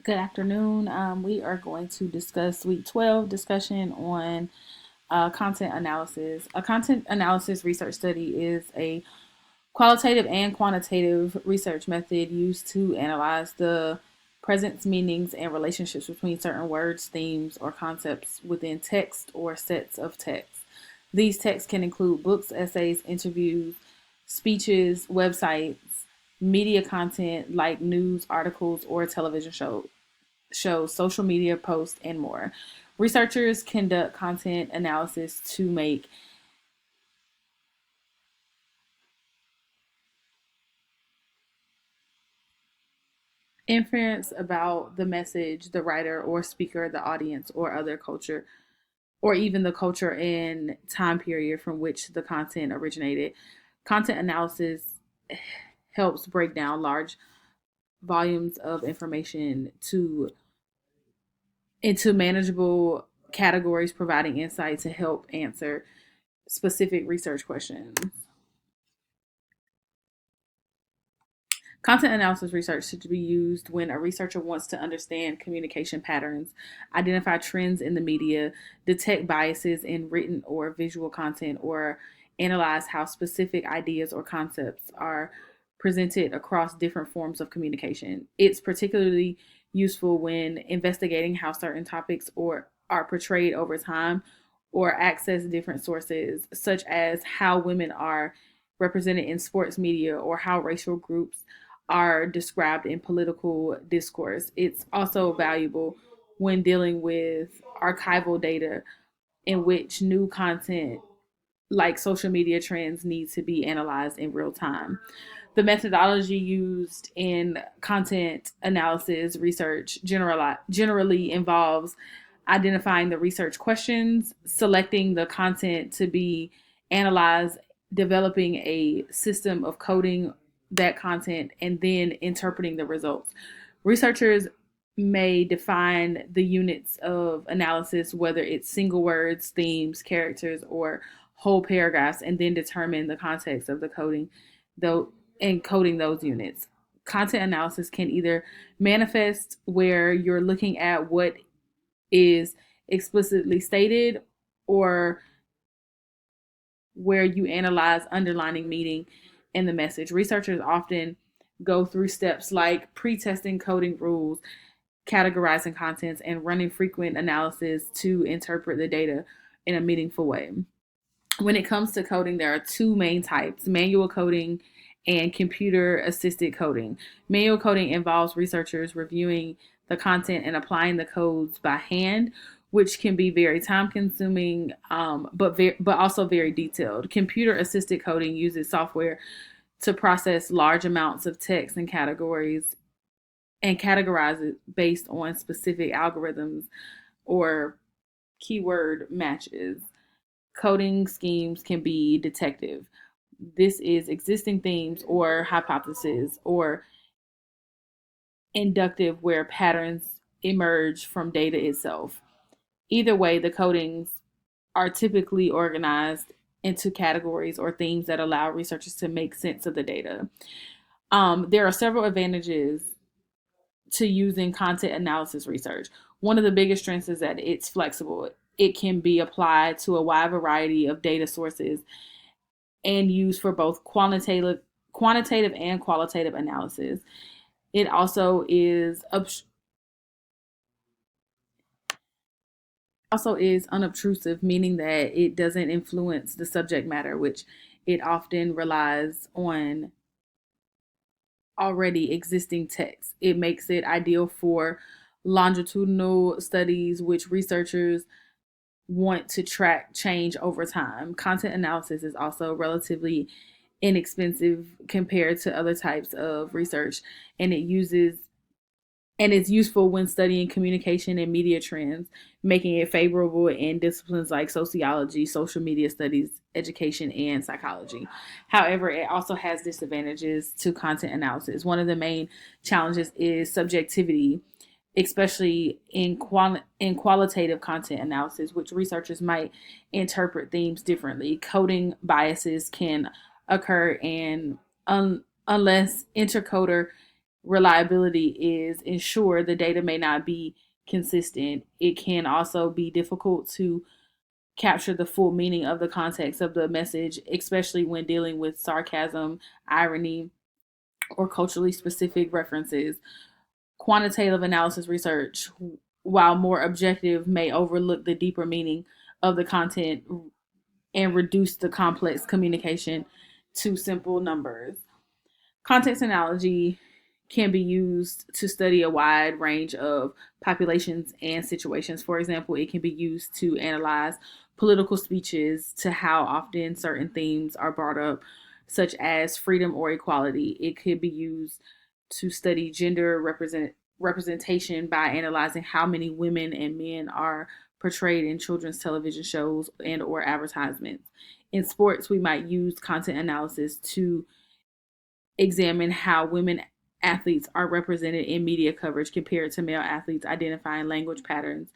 Good afternoon. We are going to discuss week 12 discussion on content analysis. A content analysis research study is a qualitative and quantitative research method used to analyze the presence, meanings, and relationships between certain words, themes, or concepts within text or sets of text. These texts can include books, essays, interviews, speeches, websites, media content like news, articles, or shows, social media posts, and more. Researchers conduct content analysis to make inference about the message, the writer or speaker, the audience, or other culture, or even the culture and time period from which the content originated. Content analysis helps break down large volumes of information to into manageable categories, providing insight to help answer specific research questions. Content analysis research should be used when a researcher wants to understand communication patterns, identify trends in the media, detect biases in written or visual content, or analyze how specific ideas or concepts are presented across different forms of communication. It's particularly useful when investigating how certain topics or are portrayed over time or access different sources, such as how women are represented in sports media or how racial groups are described in political discourse. It's also valuable when dealing with archival data in which new content like social media trends need to be analyzed in real time. The methodology used in content analysis research generally involves identifying the research questions, selecting the content to be analyzed, developing a system of coding that content, and then interpreting the results. Researchers may define the units of analysis, whether it's single words, themes, characters, or whole paragraphs, and then determine the context of the coding, though encoding those units. Content analysis can either manifest where you're looking at what is explicitly stated, or where you analyze underlining meaning in the message. Researchers often go through steps like pre-testing coding rules, categorizing contents, and running frequent analysis to interpret the data in a meaningful way. When it comes to coding, there are two main types: manual coding and computer assisted coding. Manual coding involves researchers reviewing the content and applying the codes by hand, which can be very time consuming, but also very detailed. Computer assisted coding uses software to process large amounts of text and categorize it based on specific algorithms or keyword matches. Coding schemes can be detective. This is existing themes or hypotheses, or inductive, where patterns emerge from data itself. Either way, the codings are typically organized into categories or themes that allow researchers to make sense of the data. There are several advantages to using content analysis research. One of the biggest strengths is that it's flexible. It can be applied to a wide variety of data sources and used for both quantitative and qualitative analysis. It also is unobtrusive, meaning that it doesn't influence the subject matter, which it often relies on already existing text. It makes it ideal for longitudinal studies, which researchers want to track change over time. Content analysis is also relatively inexpensive compared to other types of research, and it's useful when studying communication and media trends, making it favorable in disciplines like sociology, social media studies, education, and psychology. However, it also has disadvantages to content analysis. One of the main challenges is subjectivity, especially in qualitative content analysis, which researchers might interpret themes differently. Coding biases can occur, and unless intercoder reliability is ensure the data may not be consistent. It can also be difficult to capture the full meaning of the context of the message, especially when dealing with sarcasm, irony, or culturally specific references. Quantitative analysis research, while more objective, may overlook the deeper meaning of the content and reduce the complex communication to simple numbers. Context analogy can be used to study a wide range of populations and situations. For example, it can be used to analyze political speeches, to how often certain themes are brought up, such as freedom or equality. It could be used to study gender representation by analyzing how many women and men are portrayed in children's television shows and or advertisements. In sports, we might use content analysis to examine how women athletes are represented in media coverage compared to male athletes, identifying language patterns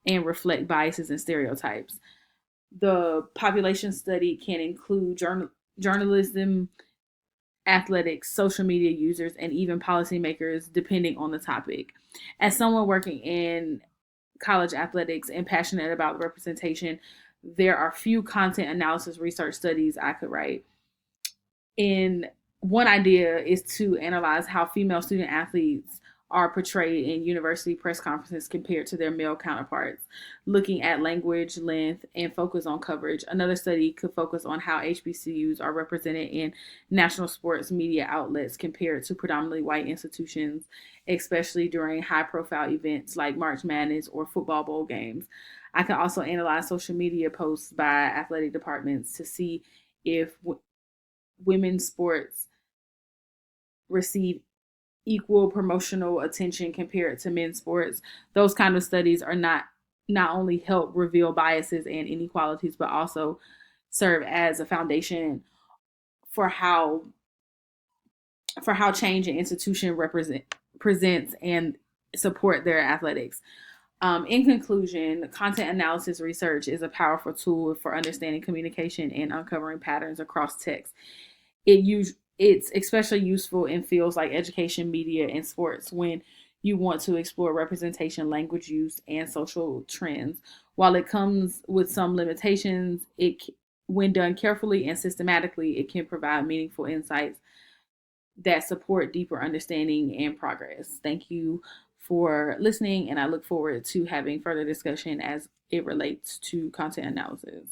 and reflect biases and stereotypes. The population study can include journalism, athletics, social media users, and even policymakers, depending on the topic. As someone working in college athletics and passionate about representation, there are few content analysis research studies I could write. In one idea is to analyze how female student athletes are portrayed in university press conferences compared to their male counterparts, looking at language, length, and focus on coverage. Another study could focus on how HBCUs are represented in national sports media outlets compared to predominantly white institutions, especially during high profile events like March Madness or football bowl games. I can also analyze social media posts by athletic departments to see if women's sports receive equal promotional attention compared to men's sports. Those kind of studies are not only help reveal biases and inequalities, but also serve as a foundation for how change an institution presents and support their athletics. In conclusion, content analysis research is a powerful tool for understanding communication and uncovering patterns across text. It's especially useful in fields like education, media, and sports when you want to explore representation, language use, and social trends. While it comes with some limitations, when done carefully and systematically, it can provide meaningful insights that support deeper understanding and progress. Thank you for listening, and I look forward to having further discussion as it relates to content analysis.